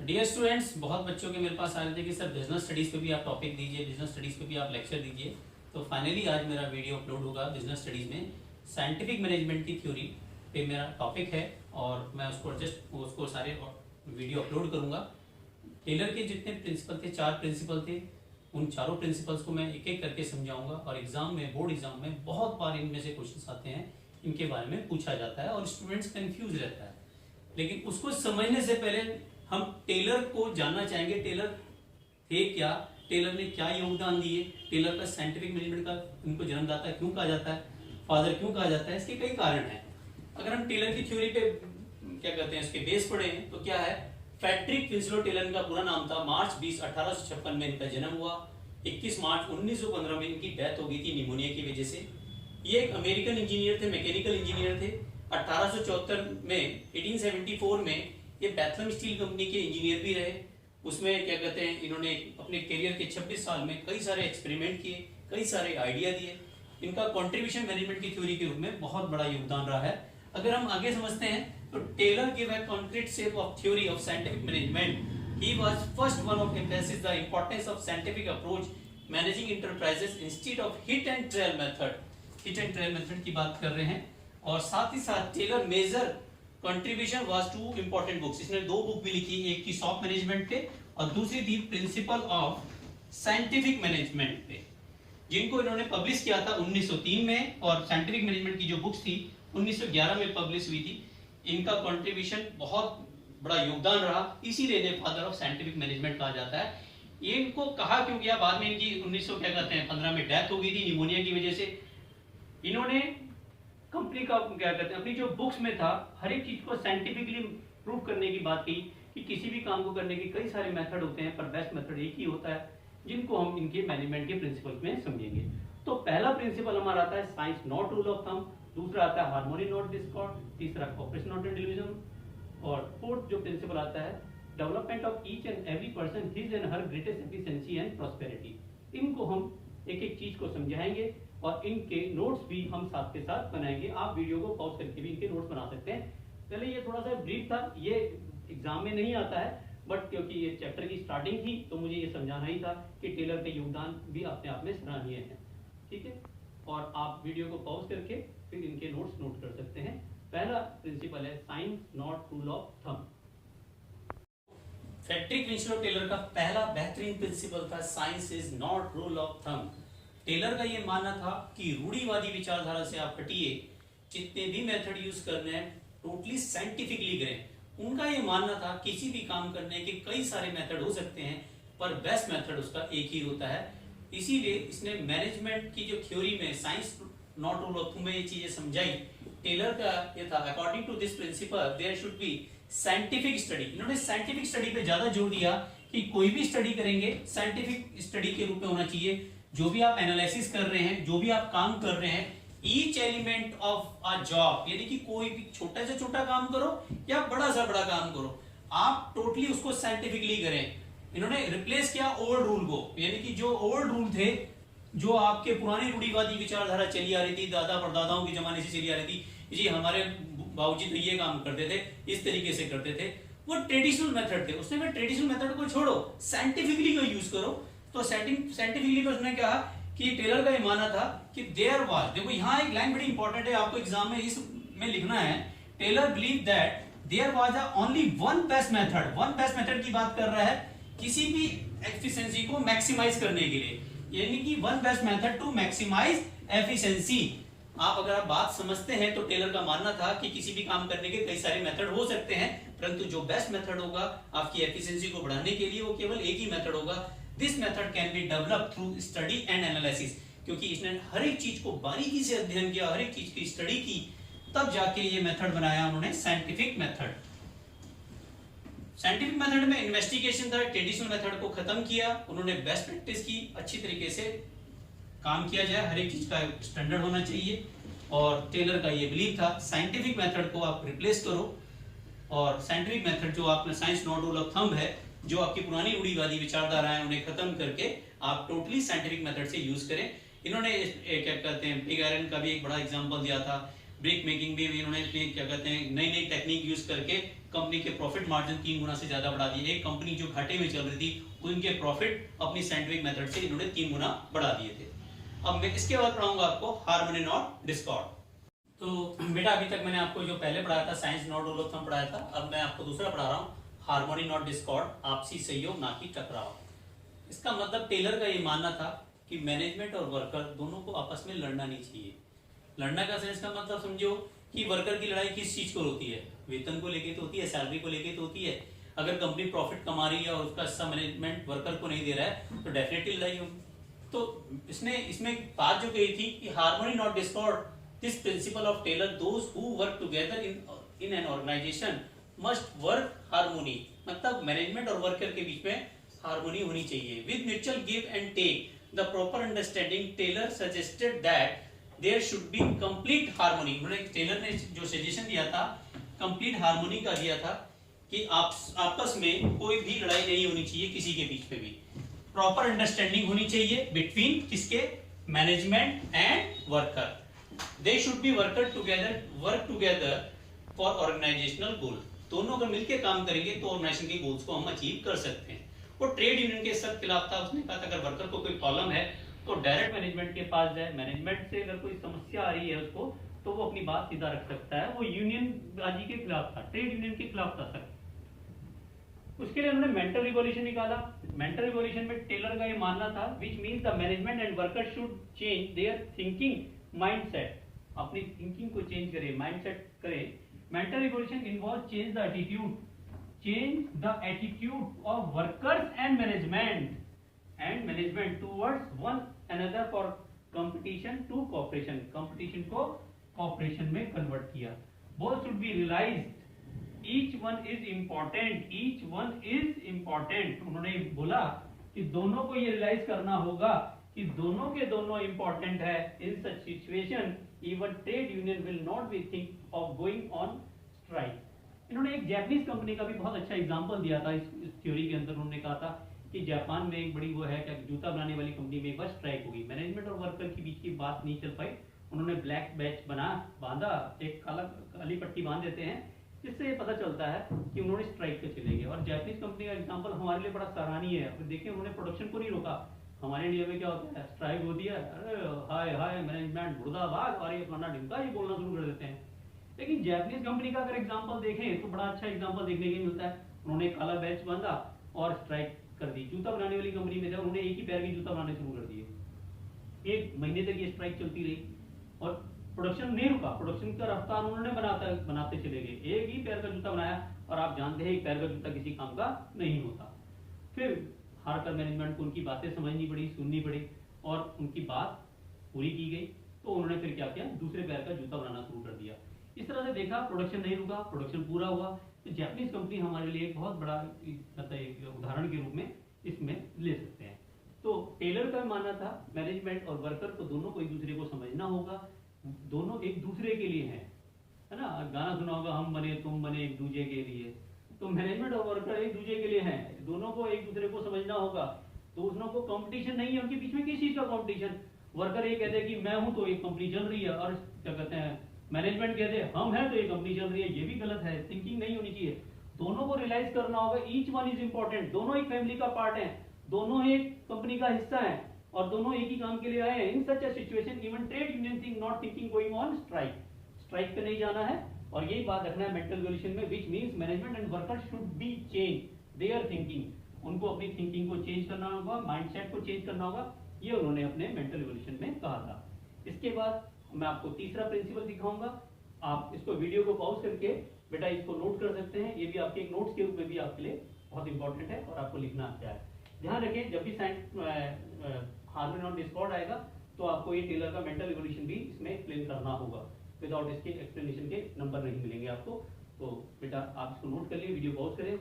Dear students, बहुत बच्चों के मेरे पास आ रहे थे कि सर बिजनेस स्टडीज़ पे भी आप टॉपिक दीजिए, बिजनेस स्टडीज़ पे भी आप लेक्चर दीजिए। तो फाइनली आज मेरा वीडियो अपलोड होगा बिजनेस स्टडीज़ में साइंटिफिक मैनेजमेंट की थ्योरी पे मेरा टॉपिक है और मैं उसको सारे वीडियो अपलोड करूँगा। टेलर के जितने प्रिंसिपल थे, 4 प्रिंसिपल थे, उन चारों प्रिंसिपल्स को मैं एक एक करके समझाऊंगा और एग्जाम में, बोर्ड एग्जाम में बहुत बार इनमें से क्वेश्चंस आते हैं, इनके बारे में पूछा जाता है और स्टूडेंट्स कंफ्यूज रहता है। लेकिन उसको समझने से पहले हम टेलर को जानना चाहेंगे। टेलर थे क्या, टेलर ने क्या योगदान दिए, टेलर का साइंटिफिक मैनेजमेंट का उनको जन्मदाता क्यों कहा जाता है, फादर क्यों कहा जाता है, इसके कई कारण हैं। अगर हम टेलर की थ्योरी पे क्या कहते हैं, इसके बेस पढ़े हैं तो क्या है, फ्रेडरिक विंसलो टेलर इनका पूरा नाम था। मार्च 20, 1856 में इनका जन्म हुआ। 21 मार्च 1915 में इनकी डेथ हो गई थी निमोनिया की वजह से। ये एक अमेरिकन इंजीनियर थे, मैकेनिकल इंजीनियर थे। 1874 में 1874 में ये बैथलम स्टील कंपनी के इंजीनियर भी रहे। उसमें क्या कहते हैं, इन्होंने अपने करियर के 26 साल में कई सारे एक्सपेरिमेंट किए, कई सारे आइडिया दिए। इनका कंट्रीब्यूशन मैनेजमेंट की थ्योरी के रूप में बहुत बड़ा योगदान रहा है। अगर हम आगे समझते हैं तो Taylor give a concrete shape of theory of scientific management. He was first one of emphasis the importance of scientific approach managing enterprises instead of hit and trial method. Hit and trial method की बात कर रहे हैं। और साथ ही साथ Taylor major contribution was two important books. इसने 2 बुक भी लिखी, एक थी सॉफ्ट मैनेजमेंट पे और दूसरी थी प्रिंसिपल ऑफ साइंटिफिक मैनेजमेंट पे, जिनको इन्होंने पब्लिश किया था 1903 में। और साइंटिफिक मैनेजमेंट की जो बुक्स थी 1911 में पब्लिश हुई थी। इनका कंट्रीब्यूशन बहुत बड़ा योगदान रहा, इसीलिए इन्हें फादर ऑफ साइंटिफिक मैनेजमेंट कहा जाता है। ये इनको कहा क्यों गया, बाद में इनकी 1915 में डेथ हो गई थी निमोनिया की वजह से। इन्होंने कंपनी का क्या कहते हैं, अपनी जो बुक्स में था हर एक चीज को साइंटिफिकली प्रूव करने की बात की कि किसी भी काम को करने के कई सारे मेथड होते हैं पर बेस्ट मेथड एक ही होता है, जिनको हम इनके मैनेजमेंट के प्रिंसिपल में समझेंगे। तो पहला प्रिंसिपल हमारा आता है science not rule of thumb, दूसरा आता है हार्मोनी नॉट डिस्कॉर्ड, तीसरा कॉपरेशन नॉट इंडिविजुअल, और फोर्थ जो प्रिंसिपल आता है development of each and every person his and her greatest efficiency and prosperity. इनको हम एक एक चीज को समझाएंगे और इनके नोट्स भी हम साथ के साथ बनाएंगे। आप वीडियो को पॉज करके भी इनके नोट्स बना सकते हैं। पहले ये थोड़ा सा ब्रीफ था, ये एग्जाम में नहीं आता है, बट क्योंकि ये चैप्टर की स्टार्टिंग थी तो मुझे ये समझाना ही था कि टेलर का योगदान भी अपने आप में सराहनीय है। ठीक है, और आप वीडियो को पॉज करके फिर इनके नोट्स नोट कर सकते हैं। पहला प्रिंसिपल है science not rule of thumb. Frederick Winslow Taylor का पहला बेहतरीन प्रिंसिपल था science is not rule of thumb. Taylor का ये मानना था कि रूढ़िवादी विचारधारा से आप हटिए, जितने भी मेथड यूज करने हैं टोटली साइंटिफिकली करें। उनका ये मानना था किसी भी काम करने के कई सारे मेथड हो सकते हैं पर बेस्ट मेथड उसका एक ही होता है। इसीलिए इसने मैनेजमेंट की जो थ्योरी में science not rule of thumb में ये चीजें समझाई। टेलर का ये था according to this principle there should be scientific study. इन्होंने साइंटिफिक स्टडी पे ज्यादा जोर दिया कि कोई भी स्टडी करेंगे साइंटिफिक स्टडी के रूप में होना चाहिए। जो भी आप एनालिसिस कर रहे हैं, जो भी आप काम कर रहे हैं, each element of a job, यानी कि कोई भी छोटा से छोटा काम करो या बड़ा से बड़ा काम करो, आप टोटली उसको साइंटिफिकली करें। इन्होंने रिप्लेस किया ओल्ड रूल को, यानी कि जो ओल्ड रूल थे, जो आपके पुरानी रूढ़िवादी विचारधारा चली आ रही थी, दादा परदादाओं के जमाने से चली आ रही थी, जी हमारे बाबूजी तो ये काम करते थे, इस तरीके से करते थे, वो ट्रेडिशनल मेथड थे। उसने कहा ट्रेडिशनल मेथड को छोड़ो, साइंटिफिकली को यूज करो। तो साइंटिफिकली उसने कहा कि टेलर का ये मानना था कि देयर वाज, देखो यहाँ एक लाइन बड़ी इंपॉर्टेंट है, आपको एग्जाम में इसमें लिखना है। Taylor believe that there was only one best method. One best method की बात कर रहा है किसी भी एफिशिएंसी को मैक्सिमाइज करने के लिए, यानी कि one best method to maximise efficiency. आप अगर आप बात समझते हैं तो टेलर का मानना था कि किसी भी काम करने के कई सारे मेथड हो सकते हैं, परंतु जो बेस्ट मेथड होगा आपकी एफिशिएंसी को बढ़ाने के लिए वो केवल एक ही मेथड होगा। This method can be developed through study and analysis. क्योंकि इसने हर एक चीज को बारीकी से अध्ययन किया, हर एक चीज की स्टडी की, तब जाके ये मेथड बनाया उन्होंने साइंटिफिक मेथड। साइंटिफिक मेथड में इन्वेस्टिगेशन था, ट्रेडिशनल मेथड को खत्म किया, उन्होंने बेस्ट प्रैक्टिस की, अच्छी तरीके से काम किया जाए, हर एक चीज का स्टैंडर्ड होना चाहिए। और टेलर का ये बिलीव था साइंटिफिक मेथड को आप रिप्लेस करो, और साइंटिफिक मेथड जो आपने science not rule of thumb है, जो आपकी पुरानी रूढ़िवादी विचारधारा है, उन्हें खत्म करके आप टोटली साइंटिफिक मेथड से यूज करें। इन्होंने क्या कहते हैं पिग आयरन का भी एक बड़ा एग्जांपल दिया था, ब्रिक मेकिंग भी इन्होंने क्या कहते हैं नई नई टेक्निक यूज करके कंपनी के प्रॉफिट मार्जिन 3 गुना से ज्यादा बढ़ा दिए। एक कंपनी जो घाटे में चल रही थी उनके प्रॉफिट अपनी साइंटिफिक मेथड से इन्होंने 3 गुना बढ़ा दिए थे। अब मैं इसके बाद पढ़ाऊंगा आपको हार्मनी नॉट डिस्कॉर्ड। तो बेटा अभी तक मैंने आपको जो पहले पढ़ाया था science not rule of thumb पढ़ाया था, अब मैं आपको दूसरा पढ़ा रहा हूँ हार्मनी नॉट डिस्कॉर्ड, आपसी सहयोग ना कि टकराव। इसका मतलब टेलर का ये मानना था कि मैनेजमेंट और वर्कर दोनों को आपस में लड़ना नहीं चाहिए। लड़ना का सेंस का मतलब समझो कि वर्कर की लड़ाई किस चीज को होती है, वेतन को लेके तो होती है, सैलरी को लेके तो होती है। अगर कंपनी प्रॉफिट कमा रही है और उसका हिस्सा मैनेजमेंट वर्कर को नहीं दे रहा है तो डेफिनेटली लड़ाई होगी। तो इसमें बात जो कही थी कि harmony not discord, this principle of Taylor, those who work together in an organisation must work harmony, मतलब मैनेजमेंट और वर्कर के बीच में हार्मोनी होनी चाहिए with mutual give and take the proper understanding. Taylor suggested that there should be complete harmony. Taylor ने जो suggestion दिया था कंप्लीट हार्मोनी का दिया था कि आपस में कोई भी लड़ाई नहीं होनी चाहिए किसी के बीच में भी। प्रॉपर अंडरस्टैंडिंग होनी चाहिए बिटवीन किसके, management and worker. They should be work together for organizational goal. दोनों अगर मिलकर काम करेंगे तो ऑर्गेनाइजेशन के गोल्स को हम अचीव कर सकते हैं। वो ट्रेड यूनियन के सख्त खिलाफ था, उसने कहा था अगर वर्कर को कोई प्रॉब्लम है तो डायरेक्ट मैनेजमेंट के पास जाए, मैनेजमेंट से अगर कोई समस्या आ रही है उसको तो वो अपनी बात सीधा रख सकता है। वो यूनियन बाजी के खिलाफ था, ट्रेड यूनियन के खिलाफ था सर। उसके लिए उन्होंने मेंटल रिवॉल्यूशन निकाला। मेंटल रिवॉल्यूशन में टेलर का ये मानना था which means the management and worker should change their thinking mindset, अपनी थिंकिंग को चेंज करे, माइंडसेट करे। Mental revolution involve change the attitude of workers and management towards one another for competition to cooperation. Competition को cooperation में convert किया। Both should be realised each one is important. उन्होंने बोला कि दोनों को ये रियलाइज करना होगा कि दोनों के दोनों इंपॉर्टेंट है। In such situation even trade union will not be think of going on strike. इन्होंने एक जापानीज कंपनी का भी बहुत अच्छा एग्जांपल दिया था इस थ्योरी के अंदर। उन्होंने कहा था कि जापान में एक बड़ी वो है क्या जूता बनाने वाली कंपनी में एक बार स्ट्राइक होगी, मैनेजमेंट और वर्कर के बीच की बात नहीं चल पाई। उन्होंने ब्लैक बैच बांधा, एक काली पट्टी बांध देते हैं जिससे ये पता चलता है कि उन्होंने स्ट्राइक पे चले गए। और जापानीज कंपनी का एग्जांपल हमारे लिए बड़ा सराहनीय है। देखिए उन्होंने प्रोडक्शन को नहीं रोका। हमारे इंडिया में क्या होता है, स्ट्राइक होती है, अरे हाय हाय मैनेजमेंट मुर्दाबाद और ये फलाना ढिमका ये बोलना शुरू कर देते हैं। लेकिन जापानीज कंपनी का अगर एग्जांपल देखें तो बड़ा अच्छा एग्जांपल देखने को मिलता है। उन्होंने काला बैच बांधा और स्ट्राइक कर दी। जूता बनाने वाली कंपनी में थे, उन्होंने एक ही पैर के जूता बनाने शुरू कर दिए। 1 महीने तक ये स्ट्राइक चलती रही और प्रोडक्शन नहीं रुका। प्रोडक्शन का रफ्तार उन्होंने बनाते चले गए। एक ही पैर का जूता बनाया और आप जानते हैं एक पैर का जूता किसी काम का नहीं होता। फिर हार्कर मैनेजमेंट को उनकी बातें समझनी पड़ी, सुननी पड़ी और उनकी बात पूरी की गई। तो उन्होंने फिर क्या किया, दूसरे पैर का जूता बनाना शुरू कर दिया। इस तरह से देखा प्रोडक्शन नहीं रुका, प्रोडक्शन पूरा हुआ। तो जापानीज कंपनी हमारे लिए एक बहुत बड़ा मतलब उदाहरण के रूप में इसमें ले सकते हैं। तो टेलर का मानना था मैनेजमेंट और वर्कर को दोनों को एक दूसरे को समझना होगा, दोनों एक दूसरे के लिए हैं, है ना। गाना सुना होगा, हम बने तुम बने एक दूसरे के लिए। तो मैनेजमेंट और वर्कर एक दूसरे के लिए हैं, दोनों को एक दूसरे को समझना होगा। तो दोनों को कंपटीशन नहीं है उनके बीच में। किस चीज का कंपटीशन? वर्कर ये कहते हैं कि मैं हूं तो एक कंपनी चल रही है, और क्या कहते हैं मैनेजमेंट कहते हैं हम हैं तो एक कंपनी चल रही है। ये भी गलत है, थिंकिंग नहीं होनी चाहिए। दोनों को रियलाइज करना होगा ईच वन इज इंपॉर्टेंट। दोनों एक फैमिली का पार्ट है, दोनों एक कंपनी का हिस्सा है और दोनों एक ही काम के लिए आए हैं। In such a situation even trade union think not thinking going on strike. Strike पे नहीं जाना है और यही बात रखना है मेंटल रिवॉल्यूशन में, which means management and worker should be change their thinking. उनको अपनी थिंकिंग को चेंज करना होगा, माइंडसेट को चेंज करना होगा। ये उन्होंने अपने मेंटल रिवॉल्यूशन में कहा था। इसके बाद मैं आपको तीसरा प्रिंसिपल दिखाऊंगा। आप इसको वीडियो को पॉज करके बेटा इसको नोट कर सकते हैं। ये भी आपके एक नोट्स के रूप में भी आपके लिए बहुत इंपॉर्टेंट है और आपको लिखना आता है। ध्यान रखें जब भी हार्मनी नॉट डिस्कॉर्ड आएगा तो आपको ये टेलर का मेंटल रिवॉल्यूशन भी इसमें एक्सप्लेन करना होगा। विदाउट इसके एक्सप्लेनेशन के नंबर नहीं मिलेंगे आपको। तो बेटा आप इसको नोट कर लिए, वीडियो पॉज करें।